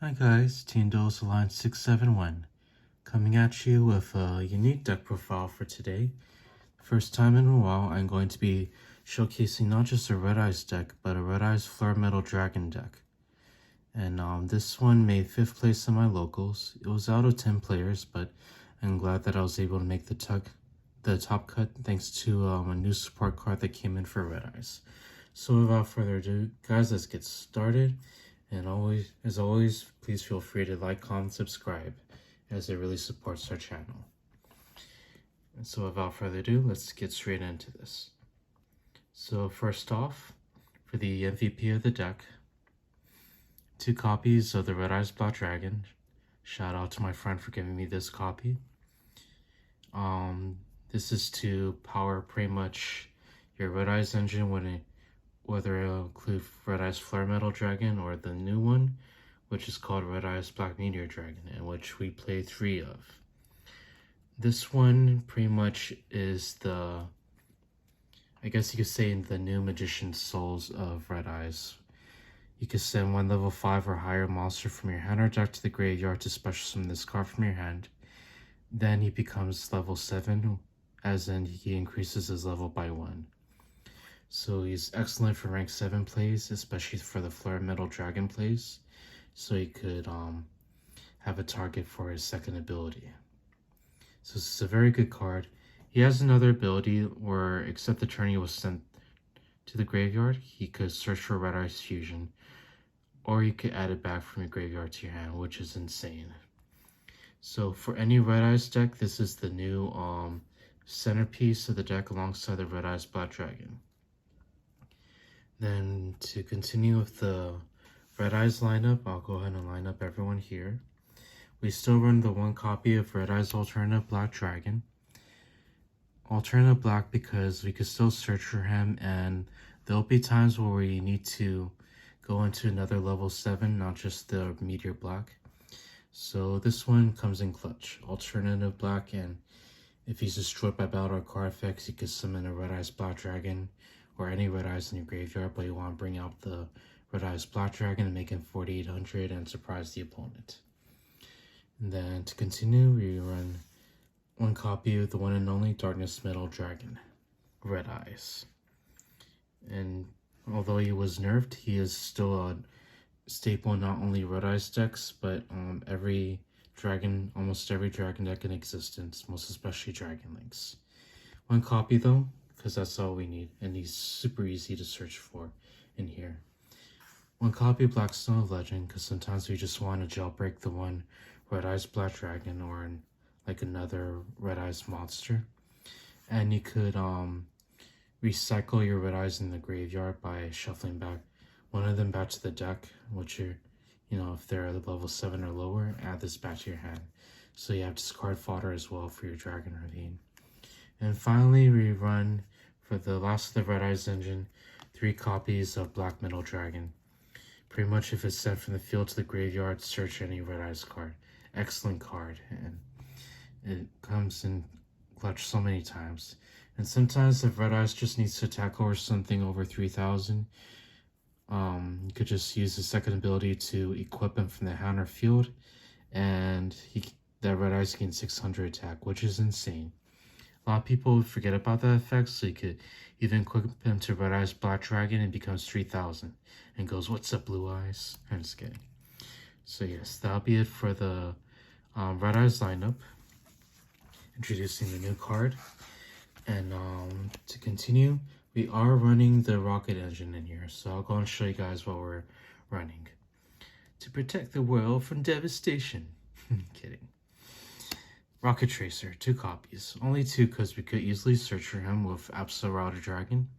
Hi guys, Team Dose Line 671, coming at you with a unique deck profile for today. First time in a while, I'm going to be showcasing not just a Red Eyes deck, but a Red Eyes Flare Metal Dragon deck. And this one made 5th place in my locals. It was out of 10 players, but I'm glad that I was able to make the top cut thanks to a new support card that came in for Red Eyes. So without further ado, guys, let's get started. And as always, please feel free to like, comment, subscribe, as it really supports our channel. And so without further ado, let's get straight into this. So first off, for the MVP of the deck, 2 copies of the Red Eyes Black Dragon. Shout out to my friend for giving me this copy. This is to power pretty much your Red Eyes engine whether it'll include Red Eyes Flare Metal Dragon or the new one, which is called Red Eyes Black Meteor Dragon, and which we play 3 of. This one pretty much is I guess you could say, the new Magician's Souls of Red Eyes. You can send 1 level 5 or higher monster from your hand or deck to the graveyard to special summon this card from your hand. Then he becomes level 7, as in he increases his level by 1. So he's excellent for rank 7 plays, especially for the Flare Metal Dragon plays. So he could have a target for his second ability. So this is a very good card. He has another ability where, except the turn he was sent to the graveyard, he could search for Red Eyes Fusion, or you could add it back from your graveyard to your hand, which is insane. So for any Red Eyes deck, this is the new centerpiece of the deck alongside the Red Eyes Black Dragon. Then to continue with the Red Eyes lineup, I'll go ahead and line up everyone here. We still run the 1 copy of Red Eyes Alternative Black Dragon. Alternative Black because we could still search for him, and there'll be times where we need to go into another level 7, not just the Meteor Black. So this one comes in clutch. Alternative Black, and if he's destroyed by battle or card effects, you could summon a Red Eyes Black Dragon or any Red Eyes in your graveyard, but you want to bring out the Red Eyes Black Dragon and make him 4800 and surprise the opponent. And then to continue, we run 1 copy of the one and only Darkness Metal Dragon, Red Eyes. And although he was nerfed, he is still a staple in not only Red Eyes decks, but almost every dragon deck in existence, most especially Dragon Links. 1 copy though, because that's all we need, and he's super easy to search for in here. 1 copy of Blackstone of Legend, because sometimes we just want to jailbreak the one Red Eyes Black Dragon or like another Red Eyes monster. And you could recycle your Red Eyes in the graveyard by shuffling back 1 of them back to the deck, which are, if they're level 7 or lower, add this back to your hand. So you have discard fodder as well for your Dragon Ravine. And finally, we run, for the last of the Red Eyes engine, 3 copies of Black Metal Dragon. Pretty much if it's sent from the field to the graveyard, search any Red Eyes card. Excellent card, and it comes in clutch so many times. And sometimes if Red Eyes just needs to tackle or something over 3000, you could just use the second ability to equip him from the hand or field, and that Red Eyes gains 600 attack, which is insane. A lot of people forget about that effect, so you could even equip him to Red Eyes Black Dragon and becomes 3000 and goes, "What's up, Blue Eyes?" I'm just kidding. So yes, that'll be it for the Red Eyes lineup. Introducing the new card. And to continue, we are running the Rocket engine in here, so I'll go and show you guys what we're running. To protect the world from devastation. Kidding. Rocket Tracer, 2 copies. Only 2 because we could easily search for him with Absolute Router Dragon.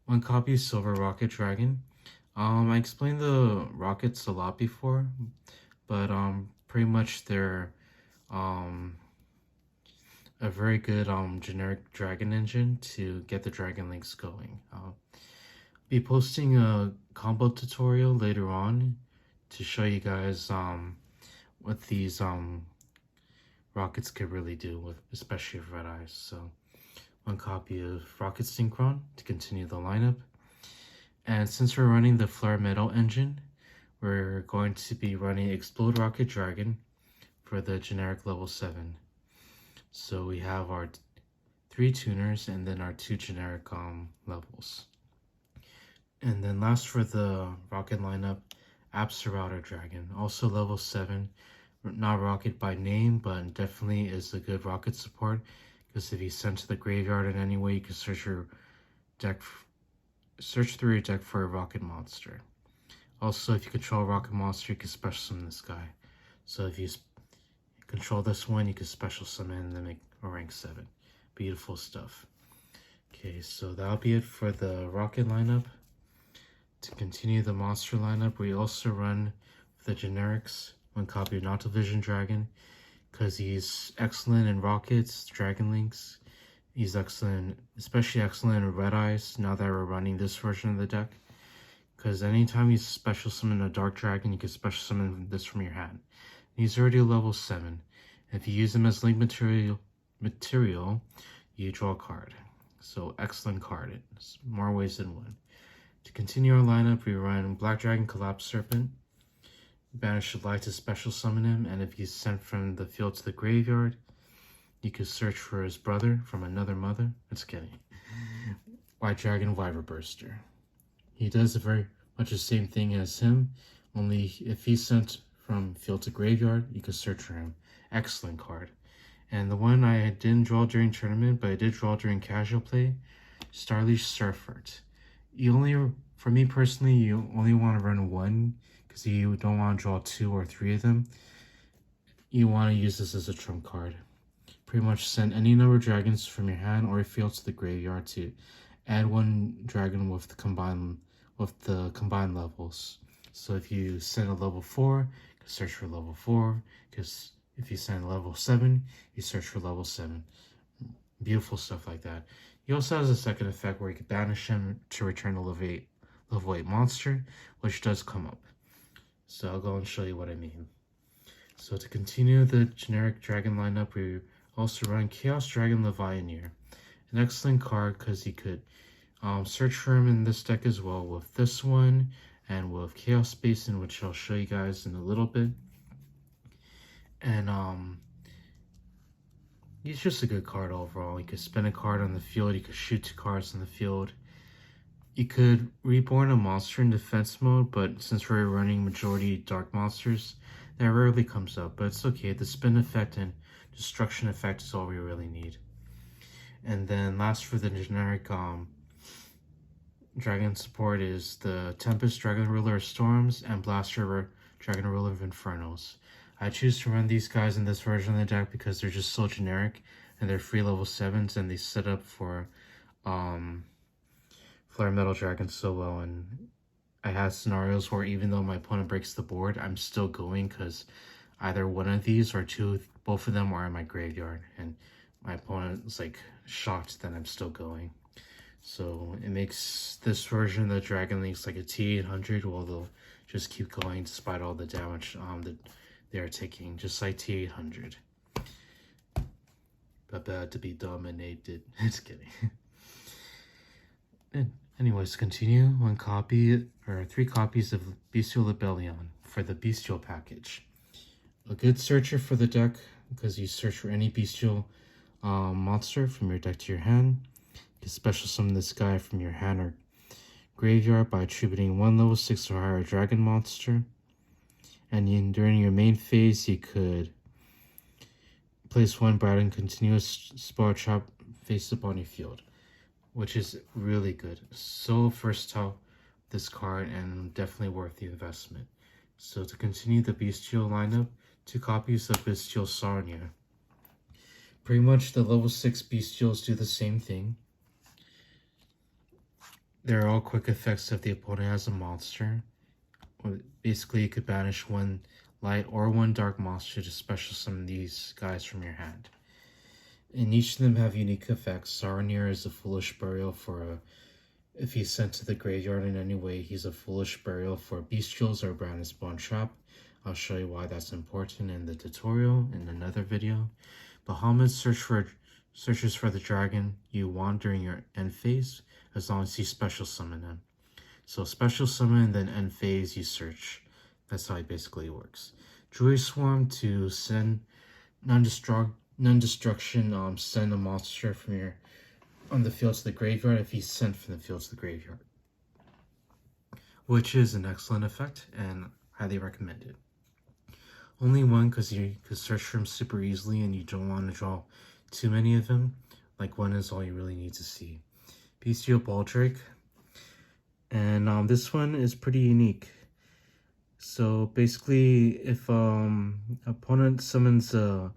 1 copy Silver Rocket Dragon. I explained the rockets a lot before, but pretty much they're a very good generic dragon engine to get the Dragon Links going. I'll be posting a combo tutorial later on to show you guys what these rockets could really do, with especially with Red Eyes. So 1 copy of Rocket Synchron to continue the lineup. And since we're running the Flare Metal engine, we're going to be running Explode Rocket Dragon for the generic level 7. So we have our 3 tuners and then our 2 generic levels. And then last for the rocket lineup, Router Dragon, also level 7. Not rocket by name, but definitely is a good rocket support, because if he's sent to the graveyard in any way, you can search your deck, search through your deck for a rocket monster. Also, if you control a rocket monster, you can special summon this guy. So if you control this one, you can special summon and then make a rank 7. Beautiful stuff. Okay, so that'll be it for the rocket lineup. To continue the monster lineup, we also run the generics 1 copy of Not Vision Dragon, because he's excellent in rockets, dragon links. He's excellent, especially excellent in red eyes now that we're running this version of the deck. Because anytime you special summon a dark dragon, you can special summon this from your hand. He's already a level 7. If you use him as link material, you draw a card. So excellent card in more ways than one. To continue our lineup, we run Black Dragon Collapse Serpent. Banish the light to special summon him, and if he's sent from the field to the graveyard, you can search for his brother from another mother. It's kidding. White Dragon Wyver Burster. He does very much the same thing as him, only if he's sent from field to graveyard, you can search for him. Excellent card. And the one I didn't draw during tournament, but I did draw during casual play, Starleash Surfert. For me personally, you only want to run 1, because you don't want to draw 2 or 3 of them. You want to use this as a trump card. Pretty much send any number of dragons from your hand or field to the graveyard to add 1 dragon with the combined levels. So if you send a level 4, you can search for level 4. Because if you send a level 7, you search for level 7. Beautiful stuff like that. He also has a second effect where you can banish him to return a level 8 monster, which does come up. So I'll go and show you what I mean. So to continue the generic dragon lineup, we also run Chaos Dragon Levianeer. An excellent card because you could search for him in this deck as well with this one and with Chaos Basin, which I'll show you guys in a little bit. And he's just a good card overall. You could spin a card on the field, you could shoot 2 cards on the field. You could reborn a monster in defense mode, but since we're running majority dark monsters, that rarely comes up, but it's okay. The spin effect and destruction effect is all we really need. And then last for the generic dragon support is the Tempest Dragon Ruler of Storms and Blast River Dragon Ruler of Infernos. I choose to run these guys in this version of the deck because they're just so generic and they're free level 7s and they set up for Flare Metal Dragon so well, and I have scenarios where even though my opponent breaks the board, I'm still going because either one of these or both of them are in my graveyard, and my opponent's like shocked that I'm still going. So it makes this version of the Dragon Links like a T800, while they'll just keep going despite all the damage that they are taking, just like T800. But bad to be dominated. Just kidding. And anyways, continue 1 copy or 3 copies of Bystial Rebellion for the Bystial package. A good searcher for the deck because you search for any Bystial monster from your deck to your hand. You can special summon this guy from your hand or graveyard by attributing 1 level 6 or higher dragon monster. And during your main phase, you could place 1 bright and continuous spell trap face up on your field, which is really good. So versatile, this card, and definitely worth the investment. So to continue the Bystial lineup, 2 copies of Bystial Sarnia. Pretty much the level 6 Bystials do the same thing. They're all quick effects if the opponent has a monster. Basically, you could banish 1 light or 1 dark monster to special summon these guys from your hand. And each of them have unique effects. Sarnier is a foolish burial for if he's sent to the graveyard in any way, he's a foolish burial for bestials or branded spawn trap. I'll show you why that's important in the tutorial in another video. Bahamut searches for the dragon you want during your end phase, as long as you special summon him. So special summon, then end phase you search. That's how it basically works. Druid Swarm to send non-destruction, send a monster from your on the field to the graveyard if he's sent from the field to the graveyard, which is an excellent effect and highly recommended. Only one because you could search for him super easily and you don't want to draw too many of them. Like one is all you really need to see. Bystial Baldrake. And this one is pretty unique. So basically, if opponent summons a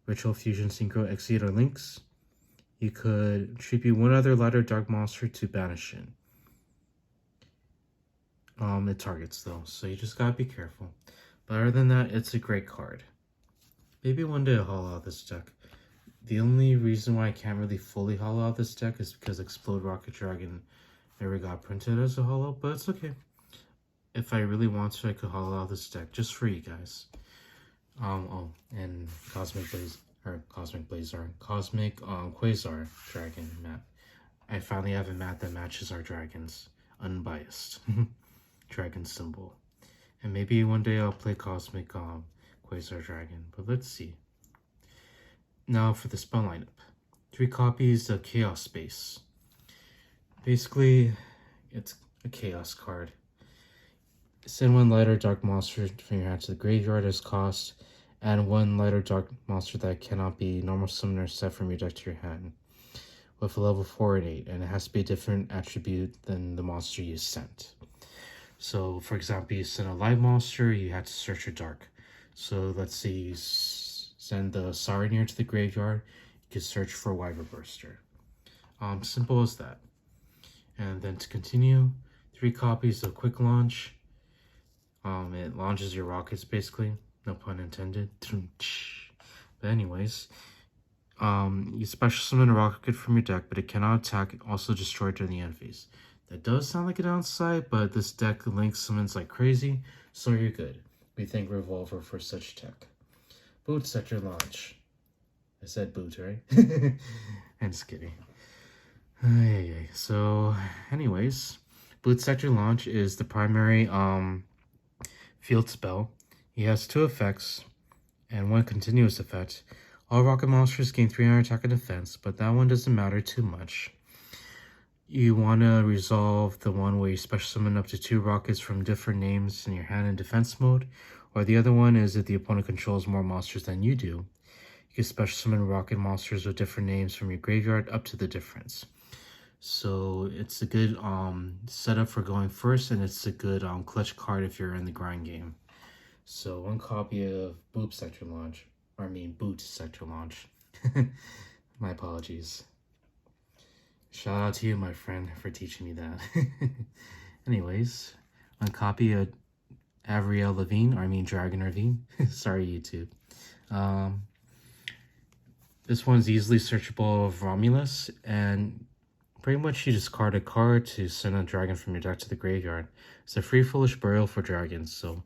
Ritual Fusion Synchro Exceed or Lynx, you could tribute one other light or dark monster to banish it. It targets though, so you just gotta be careful. But other than that, it's a great card. Maybe one day I'll hollow out this deck. The only reason why I can't really fully hollow out this deck is because Explode Rocket Dragon never got printed as a hollow, but it's okay. If I really want to, I could hollow out this deck just for you guys. And Cosmic Quasar Dragon mat. I finally have a mat that matches our dragons. Unbiased. Dragon symbol. And maybe one day I'll play Cosmic Quasar Dragon, but let's see. Now for the spell lineup. 3 copies of Chaos Space. Basically, it's a Chaos card. Send 1 light or dark monster from your hand to the graveyard as cost, and 1 light or dark monster that cannot be normal summon or set from your deck to your hand, with a level 4 and 8, and it has to be a different attribute than the monster you sent. So, for example, you send a light monster, you have to search your dark. So, let's say you send the Saronir to the graveyard, you can search for Wyver Burster. Simple as that. And then to continue, 3 copies of Quick Launch. It launches your rockets basically, no pun intended. But anyways, you special summon a rocket from your deck, but it cannot attack, also destroy during the end phase. That does sound like a downside, but this deck links summons like crazy, so you're good. We thank Revolver for such tech. Boot Sector Launch. I said boot, right? I'm just kidding. So, anyways, Boot Sector Launch is the primary field spell. He has 2 effects and 1 continuous effect. All rocket monsters gain 300 attack and defense, but that one doesn't matter too much. You want to resolve the one where you special summon up to 2 rockets from different names in your hand in defense mode, or the other one is if the opponent controls more monsters than you do. You can special summon rocket monsters with different names from your graveyard up to the difference. So it's a good setup for going first, and it's a good clutch card if you're in the grind game. So 1 copy of Boot Sector Launch. My apologies. Shout out to you, my friend, for teaching me that. Anyways, 1 copy of Dragon Ravine. Sorry, YouTube. This one's easily searchable of Romulus, and pretty much you discard a card to send a dragon from your deck to the graveyard. It's a free Foolish Burial for dragons, so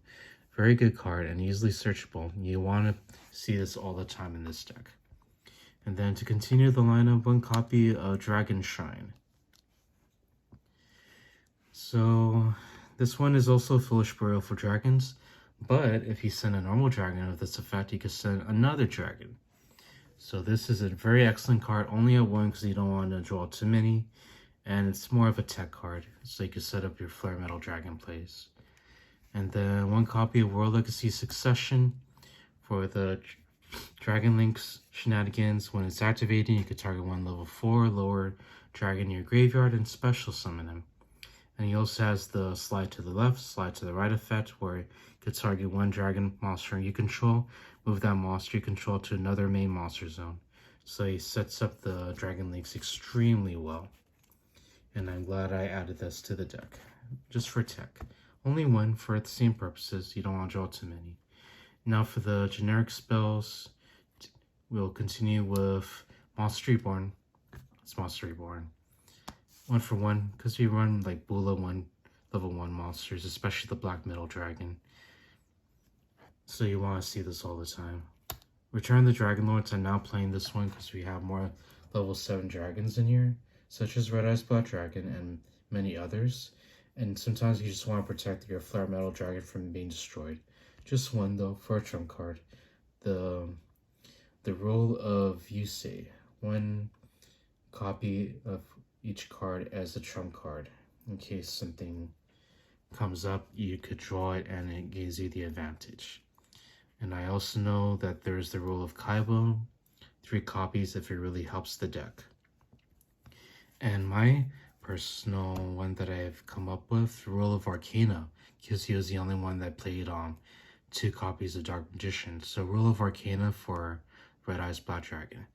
very good card and easily searchable. You want to see this all the time in this deck. And then to continue the lineup, 1 copy of Dragon Shrine. So this one is also a Foolish Burial for dragons, but if you send a normal dragon with this effect, you can send another dragon. So this is a very excellent card, only at 1 because you don't want to draw too many, and it's more of a tech card, so you can set up your Flare Metal Dragon plays. And then 1 copy of World Legacy Succession for the Dragon Link's shenanigans. When it's activating, you can target 1 level 4 lower dragon in your graveyard and special summon him. And he also has the slide to the left, slide to the right effect, where you can target 1 dragon monster you control, move that monster you control to another main monster zone. So he sets up the Dragon Links extremely well. And I'm glad I added this to the deck, just for tech. Only 1 for the same purposes, you don't want to draw too many. Now for the generic spells, we'll continue with Monster Reborn. It's Monster Reborn. 1 for 1, because we run like Bula level 1 monsters, especially the Black Metal Dragon. So you want to see this all the time. Return the Dragon Lords. I'm now playing this one because we have more level 7 dragons in here, such as Red Eyes Black Dragon and many others. And sometimes you just want to protect your Flare Metal Dragon from being destroyed. Just one though for a trump card. The rule of Yusei. One copy of each card as a trump card. In case something comes up, you could draw it and it gives you the advantage. And I also know that there's the rule of Kaibo, 3 copies if it really helps the deck. And my personal one that I've come up with, the rule of Arcana, because he was the only one that played 2 copies of Dark Magician. So rule of Arcana for Red Eyes Black Dragon.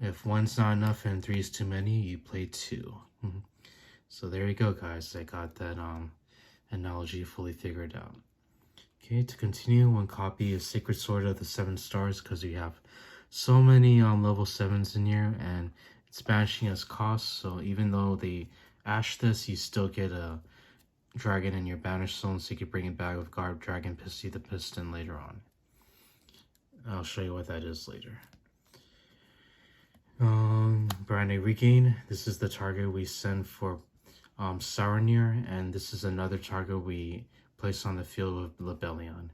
If 1's not enough and 3 is too many, you play 2. So there you go, guys. I got that analogy fully figured out. Okay, to continue, 1 copy of Sacred Sword of the 7 Stars, because we have so many level 7s in here, and it's banishing as cost, so even though they ash this, you still get a dragon in your banish zone, so you can bring it back with Garb Dragon Pissy the Piston later on. I'll show you what that is later. Brand new Regain. This is the target we send for Saronir, and this is another target we place on the field with Lebellion.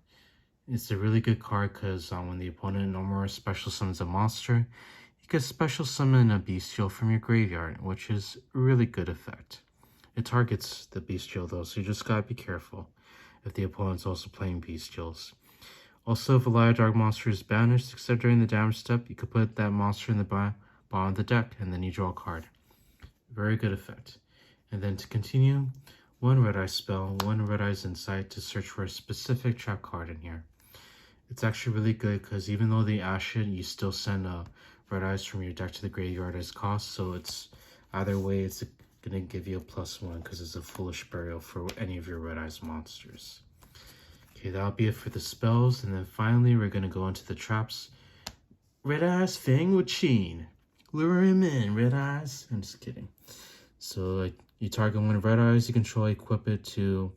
It's a really good card because when the opponent no more special summons a monster, you can special summon a Bystial from your graveyard, which is a really good effect. It targets the Bystial though, so you just gotta be careful if the opponent's also playing Bystials. Also, if a Light Dark monster is banished, except during the damage step, you could put that monster in the bottom of the deck, and then you draw a card. Very good effect. And then to continue, 1 Red Eye spell, 1 Red Eye's Insight to search for a specific trap card in here. It's actually really good because even though they ash it, you still send Red Eyes from your deck to the graveyard as cost, so it's either way, it's gonna give you a +1 because it's a Foolish Burial for any of your Red Eyes monsters. Okay, that'll be it for the spells, and then finally we're gonna go into the traps. Red Eyes Fang with Sheen. Lure him in, Red Eyes. I'm just kidding. So like you target 1 Red Eyes you control, equip it to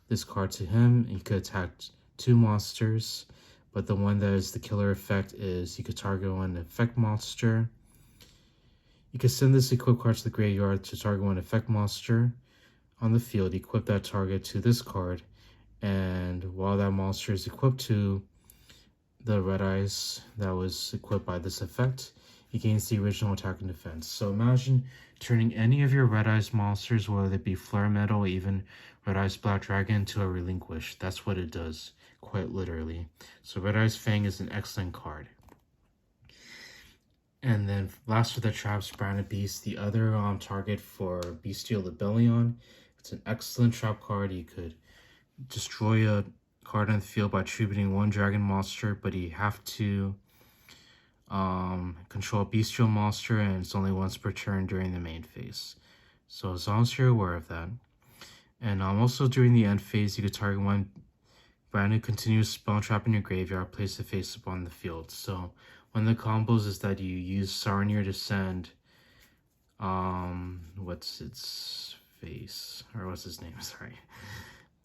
this card to him, and you could attack 2 monsters. But the one that is the killer effect is you could target 1 effect monster. You can send this equip card to the graveyard to target 1 effect monster on the field. Equip that target to this card, and while that monster is equipped to the Red Eyes that was equipped by this effect, he gains the original attack and defense. So imagine turning any of your Red Eyes monsters, whether it be Flare Metal or even Red Eyes Black Dragon, into a Relinquish. That's what it does, quite literally. So Red Eyes Fang is an excellent card. And then last for the traps, Branded Beast, the other target for Bystial Lebellion. It's an excellent trap card. You could destroy a card on the field by tributing 1 dragon monster, but you have to control a Bystial monster, and it's only once per turn during the main phase. So as long as you're aware of that. And also during the end phase, you could target 1 brand new continuous spell trap in your graveyard, place it face up on the field. So one of the combos is that you use Saronir to send what's its face, or what's his name, sorry.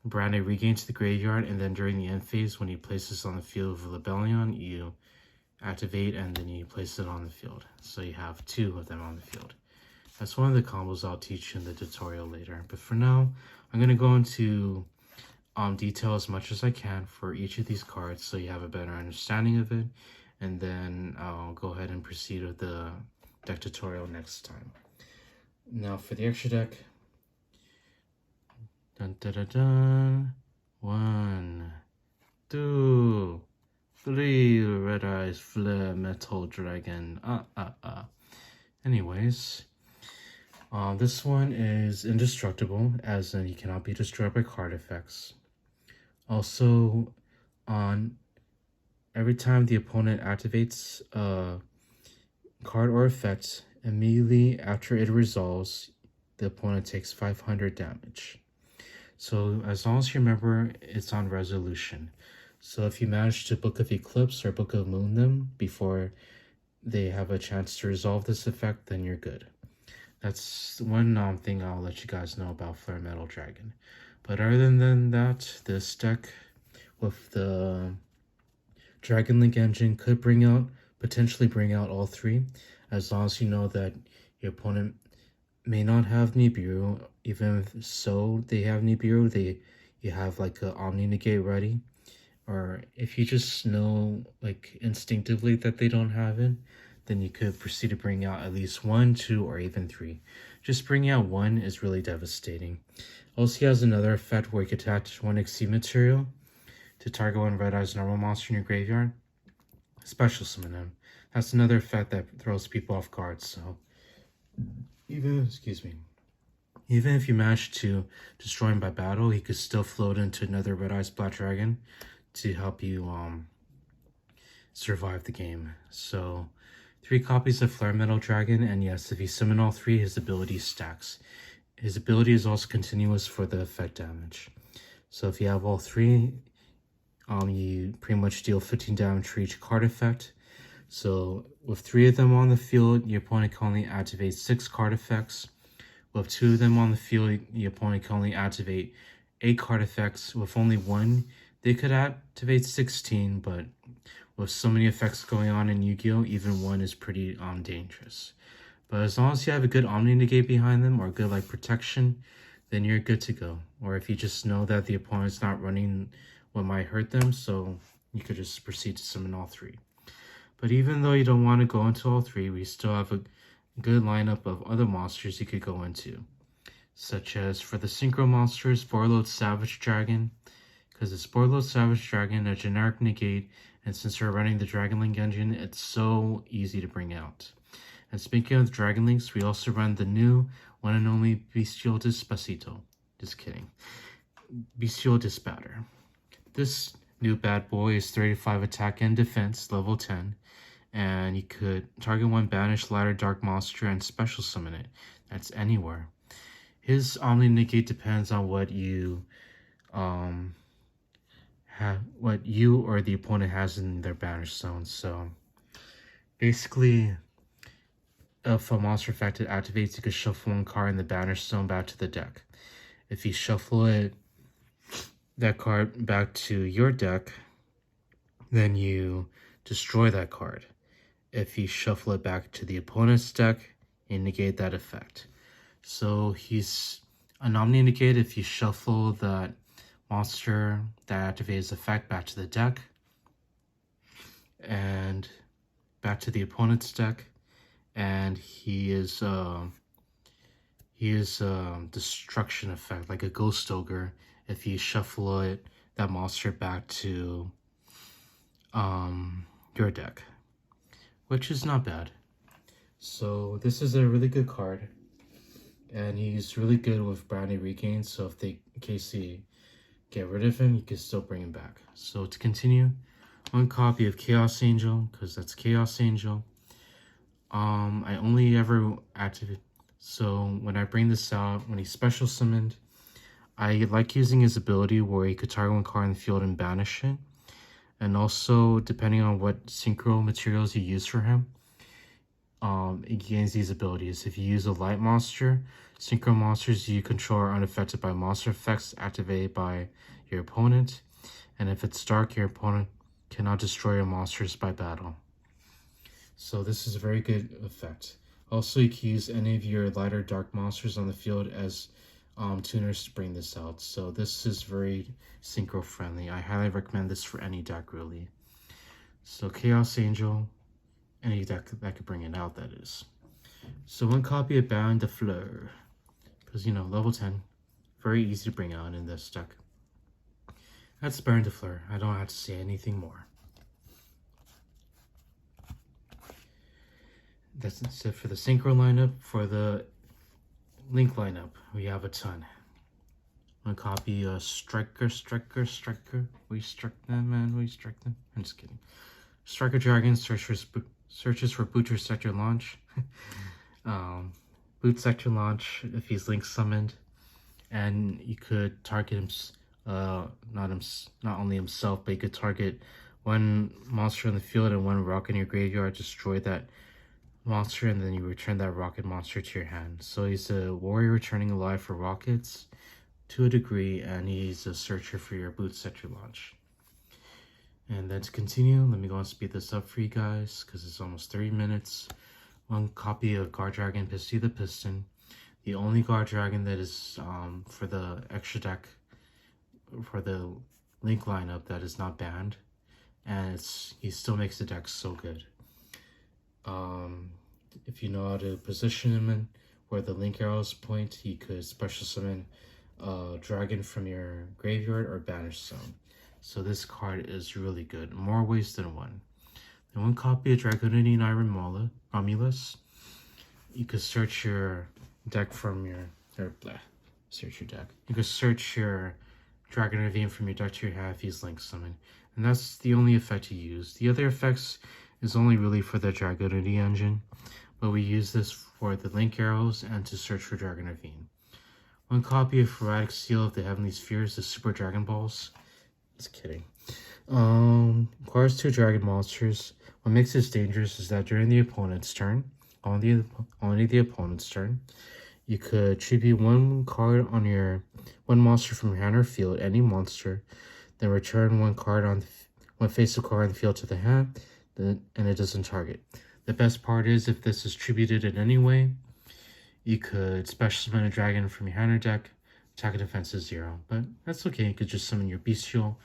Brand new Regain to the graveyard, and then during the end phase, when you place this on the field of Lebellion, you activate and then you place it on the field. So you have 2 of them on the field. That's one of the combos I'll teach you in the tutorial later. But for now, I'm going to go into detail as much as I can for each of these cards so you have a better understanding of it. And then I'll go ahead and proceed with the deck tutorial next time. Now for the extra deck. Dun, dun, dun, dun. 1, 2, 3 Red Eyes Flare Metal Dragon. Anyways, this one is indestructible, as in you cannot be destroyed by card effects. Also, on every time the opponent activates a card or effect, immediately after it resolves, the opponent takes 500 damage. So as long as you remember, it's on resolution. So if you manage to Book of Eclipse or Book of Moon them before they have a chance to resolve this effect, then you're good. That's one thing I'll let you guys know about Flare Metal Dragon. But other than that, this deck with the Dragon Link engine could potentially bring out all 3, as long as you know that your opponent may not have Nibiru. Even if so, they have Nibiru. You have like a Omni Negate ready, or if you just know like instinctively that they don't have it, then you could proceed to bring out at least 1, 2, or even 3. Just bringing out 1 is really devastating. Also, he has another effect where you can attach 1 Exceed material to target 1 Red Eyes normal monster in your graveyard. Special summon him. That's another effect that throws people off guard. So even if you manage to destroy him by battle, he could still float into another Red Eyes Black Dragon to help you survive the game. So 3 copies of Flare Metal Dragon, and yes, if you summon all 3, his ability stacks. His ability is also continuous for the effect damage. So if you have all 3, you pretty much deal 15 damage for each card effect. So with 3 of them on the field, your opponent can only activate 6 card effects. With 2 of them on the field, your opponent can only activate 8 card effects. With only 1, they could activate 16, but with so many effects going on in Yu-Gi-Oh!, even 1 is pretty dangerous. But as long as you have a good Omni Negate behind them, or good like protection, then you're good to go. Or if you just know that the opponent's not running what might hurt them, so you could just proceed to summon all 3. But even though you don't want to go into all 3, we still have a good lineup of other monsters you could go into. Such as for the Synchro monsters, Borload Savage Dragon, because it's Borload Savage Dragon, a generic negate, and since we're running the Dragon Link engine, it's so easy to bring out. And speaking of Dragon Links, we also run the new one and only Bystial Despacito. Just kidding. Bystial Disbatter. This new bad boy is 35 attack and defense, level 10. And you could target 1 banished ladder dark monster and special summon it. That's anywhere. His Omni Negate depends on what you what you or the opponent has in their banished zone. So basically, if a monster effect activates, you can shuffle 1 card in the banished zone back to the deck. If you shuffle that card back to your deck, then you destroy that card. If you shuffle it back to the opponent's deck, you negate that effect. So he's an Omni Negate if you shuffle that monster that activates effect back to the deck and back to the opponent's deck, and he is destruction effect like a Ghost Ogre if you shuffle that monster back to your deck, which is not bad. So this is a really good card, and he's really good with Brownie Regain, so if in case they get rid of him, you can still bring him back. So to continue, 1 copy of Chaos Angel, because that's Chaos Angel. I only ever activate, so when I bring this out, when he's special summoned, I like using his ability where he could target 1 card in the field and banish it. And also, depending on what synchro materials you use for him, it gains these abilities. If you use a light monster, synchro monsters you control are unaffected by monster effects activated by your opponent. And if it's dark, your opponent cannot destroy your monsters by battle. So this is a very good effect. Also, you can use any of your lighter dark monsters on the field as tuners to bring this out. So this is very synchro friendly. I highly recommend this for any deck really. So Chaos Angel, any deck that could bring it out, that is. So 1 copy of Baron de Fleur, because level 10, very easy to bring out in this deck. That's Baron de Fleur. I don't have to say anything more. That's it for the synchro lineup. For the link lineup, we have a ton. 1 copy of Striker. We struck them, man. We struck them. I'm just kidding. Striker Dragon searches for Booster Sector Launch. Boot Sector Launch if he's link summoned, and you could target him. Not only himself, but you could target 1 monster in the field and 1 rock in your graveyard. Destroy that monster, and then you return that rocket monster to your hand. So he's a warrior returning alive for rockets to a degree, and he's a searcher for your boot sector launch. And then to continue, let me go and speed this up for you guys because it's almost 30 minutes. 1 copy of Guard Dragon Pisty the Piston. The only guard dragon that is for the extra deck for the link lineup that is not banned, and he still makes the deck so good. If you know how to position him in where the link arrows point, he could special summon a dragon from your graveyard or banish zone. So this card is really good, more ways than one. In one copy of Dragonity Iron Romulus, you could search your deck from your search your deck. You could search your Dragon Ravine from your deck to your hand if he's link summon, and that's the only effect you use. The other effects is only really for the Dragonity engine, but we use this for the link arrows and to search for Dragon Ravine. One copy of Erratic Seal of the Heavenly Spheres, the Super Dragon Balls. Just kidding. Requires 2 dragon monsters. What makes this dangerous is that during the opponent's turn, only the opponent's turn, you could tribute 1 card on one monster from your hand or field, any monster, then return 1 card on one face of card on the field to the hand, and it doesn't target. The best part is if this is tributed in any way, you could special summon a dragon from your hand or deck. Attack and defense is 0, but that's okay. You could just summon your Bystial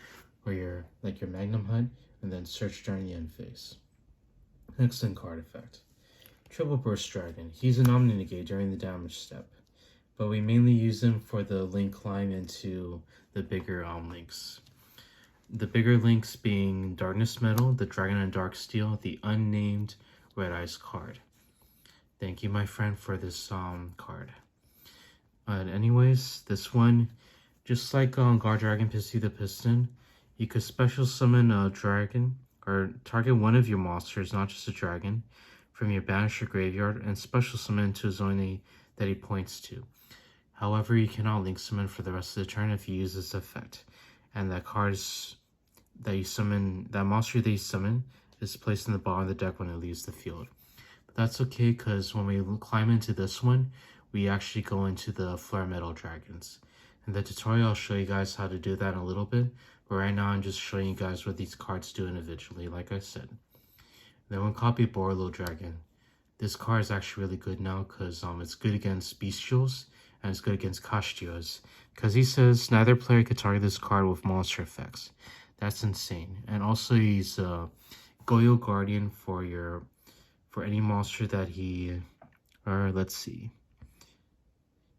or your Magnum Hunt and then search during the end phase. Excellent card effect. Triple Burst Dragon. He's an Omni-Negate during the damage step, but we mainly use him for the link climb into the bigger links. The bigger links being Darkness Metal, the Dragon and Dark Steel, the unnamed Red Eyes card. Thank you, my friend, for this card. But anyways, this one, just like Guard Dragon Pissy the Piston, you could special summon a dragon or target one of your monsters, not just a dragon, from your banished graveyard and special summon to a zone that he points to. However, you cannot link summon for the rest of the turn if you use this effect, and that monster that you summon is placed in the bottom of the deck when it leaves the field. But that's okay, because when we climb into this one, we actually go into the Flare Metal Dragons. In the tutorial, I'll show you guys how to do that in a little bit, but right now I'm just showing you guys what these cards do individually, like I said. Then one copy Borlo Dragon. This card is actually really good now because it's good against Bystials and it's good against Castios, because he says neither player could target this card with monster effects. That's insane. And also he's Goyo Guardian for any monster that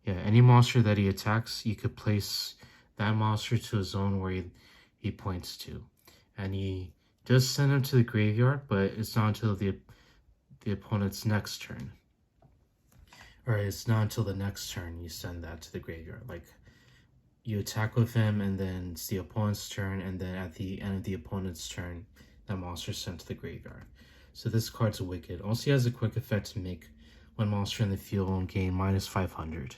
any monster that he attacks, you could place that monster to a zone where he points to. And he does send him to the graveyard, but it's not until the opponent's next turn. Or it's not until the next turn you send that to the graveyard. Like, you attack with him, and then it's the opponent's turn, and then at the end of the opponent's turn, that monster is sent to the graveyard. So this card's wicked. Also, he has a quick effect to make one monster in the field and gain -500.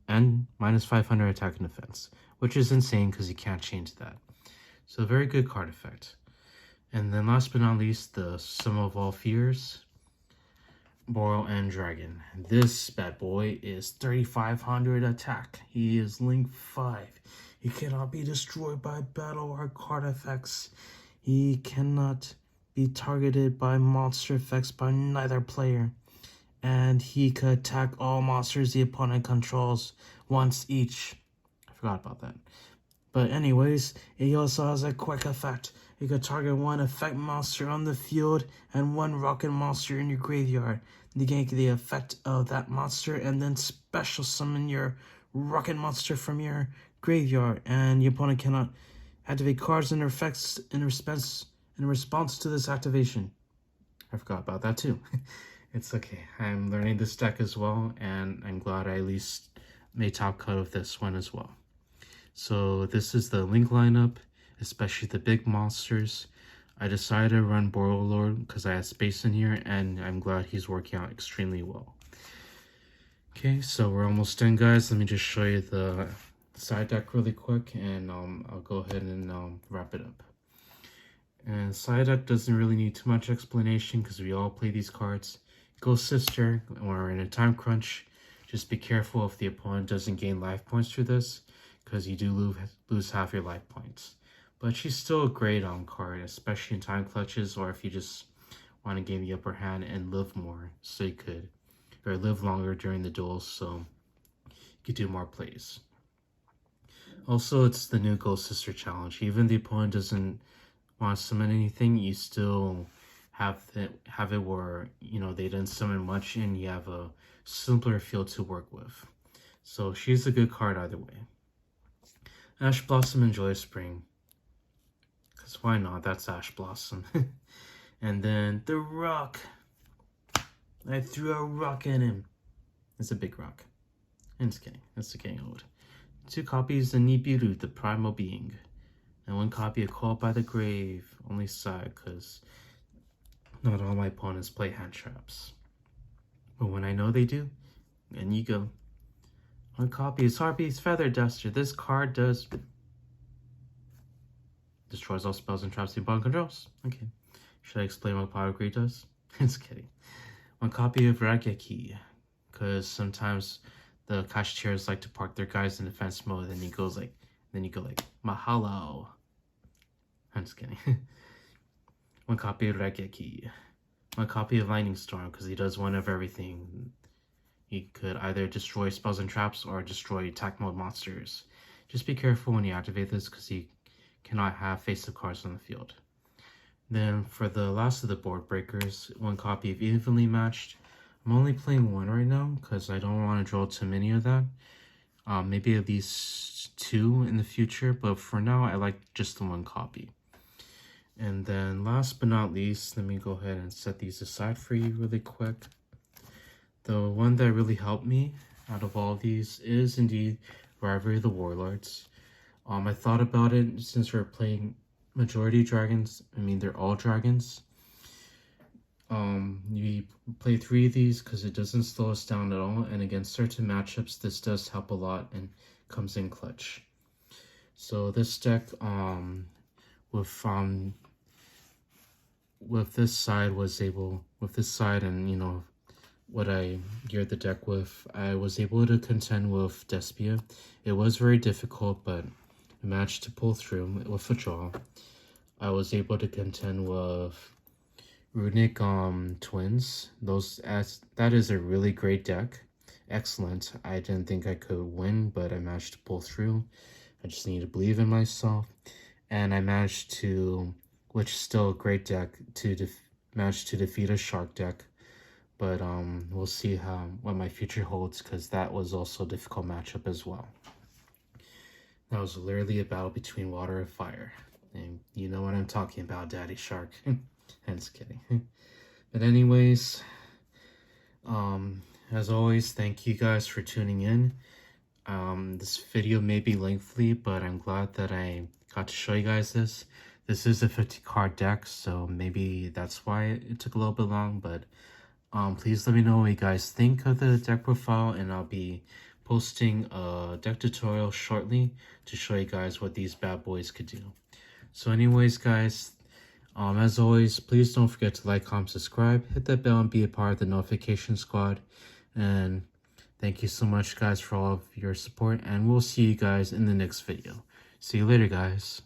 And -500 attack and defense, which is insane because you can't change that. So very good card effect. And then last but not least, the Sum of All Fears, Boral and Dragon. This bad boy is 3500 attack. He is link 5. He cannot be destroyed by battle or card effects. He cannot be targeted by monster effects by neither player. And he could attack all monsters the opponent controls once each. I forgot about that. But anyways, he also has a quick effect. You could target 1 effect monster on the field and 1 rocket monster in your graveyard. Negate the effect of that monster and then special summon your rocket monster from your graveyard. And your opponent cannot activate cards and effects in response to this activation. I forgot about that too. It's okay. I'm learning this deck as well, and I'm glad I at least made top cut of this one as well. So this is the link lineup, especially the big monsters. I decided to run Borlord because I had space in here, and I'm glad he's working out extremely well. Okay, so we're almost done, guys. Let me just show you the side deck really quick, and I'll go ahead and wrap it up. And side deck doesn't really need too much explanation because we all play these cards. Go Sister, when we're in a time crunch, just be careful if the opponent doesn't gain life points through this, because you do lose half your life points. But she's still a great card, especially in time clutches, or if you just want to gain the upper hand and live more, so you could or live longer during the duels, so you could do more plays. Also, it's the new Ghost Sister challenge. Even the opponent doesn't want to summon anything, you still have it where, you know, they didn't summon much and you have a simpler field to work with. So she's a good card either way. Ash Blossom and Joy Spring. Because why not? That's Ash Blossom. And then the rock. I threw a rock at him. It's a big rock. I'm just kidding. That's getting old. 2 copies of Nibiru, the Primal Being. And 1 copy of Call by the Grave. Only side, because not all my opponents play hand traps. But when I know they do, and you go. 1 copy is Harpy's Feather Duster. This card does... destroys all spells and traps the opponent controls. Okay. Should I explain what Power Greed does? Just kidding. 1 copy of Rageki. Because sometimes the cashiers like to park their guys in defense mode, and he goes like... then you go like, Mahalo. I'm just kidding. 1 copy of Rageki. 1 copy of Lightning Storm, because he does one of everything. He could either destroy spells and traps or destroy attack mode monsters. Just be careful when you activate this, because he cannot have face-up cards on the field. Then for the last of the board breakers, 1 copy of Evenly Matched. I'm only playing 1 right now, because I don't want to draw too many of that. Maybe at least 2 in the future, but for now I like just the 1 copy. And then last but not least, let me go ahead and set these aside for you really quick. The one that really helped me out of all of these is indeed Rivalry of the Warlords. I thought about it since we're playing majority dragons. I mean, they're all dragons. You play 3 of these because it doesn't slow us down at all, and against certain matchups this does help a lot and comes in clutch. So this deck with this side and you know what I geared the deck with, I was able to contend with Despia. It was very difficult, but I managed to pull through with a draw. I was able to contend with Runic Twins. That is a really great deck. Excellent. I didn't think I could win, but I managed to pull through. I just need to believe in myself. And I managed to, which is still a great deck, to manage to defeat a shark deck. But we'll see what my future holds, because that was also a difficult matchup as well. That was literally a battle between water and fire. And you know what I'm talking about, Daddy Shark. I'm just kidding. But anyways, as always, thank you guys for tuning in. This video may be lengthy, but I'm glad that I got to show you guys this. This is a 50 card deck, so maybe that's why it took a little bit long, but please let me know what you guys think of the deck profile, and I'll be posting a deck tutorial shortly to show you guys what these bad boys could do. So anyways, guys, as always, please don't forget to like, comment, subscribe, hit that bell, and be a part of the notification squad. And thank you so much, guys, for all of your support, and we'll see you guys in the next video. See you later, guys.